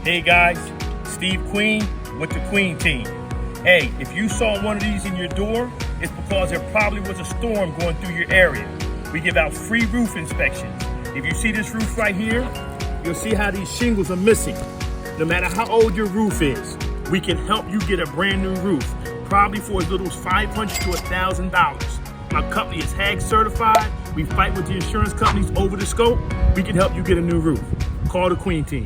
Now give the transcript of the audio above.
Hey guys, Steve Queen with the Queen Team. Hey, if you saw one of these in your door, it's because there probably was a storm going through your area. We give out free roof inspections. If you see this roof right here, you'll see how these shingles are missing. No matter how old your roof is, we can help you get a brand new roof, probably for as little as $500 to $1,000. My company is HAG certified. We fight with the insurance companies over the scope. We can help you get a new roof. Call the Queen Team.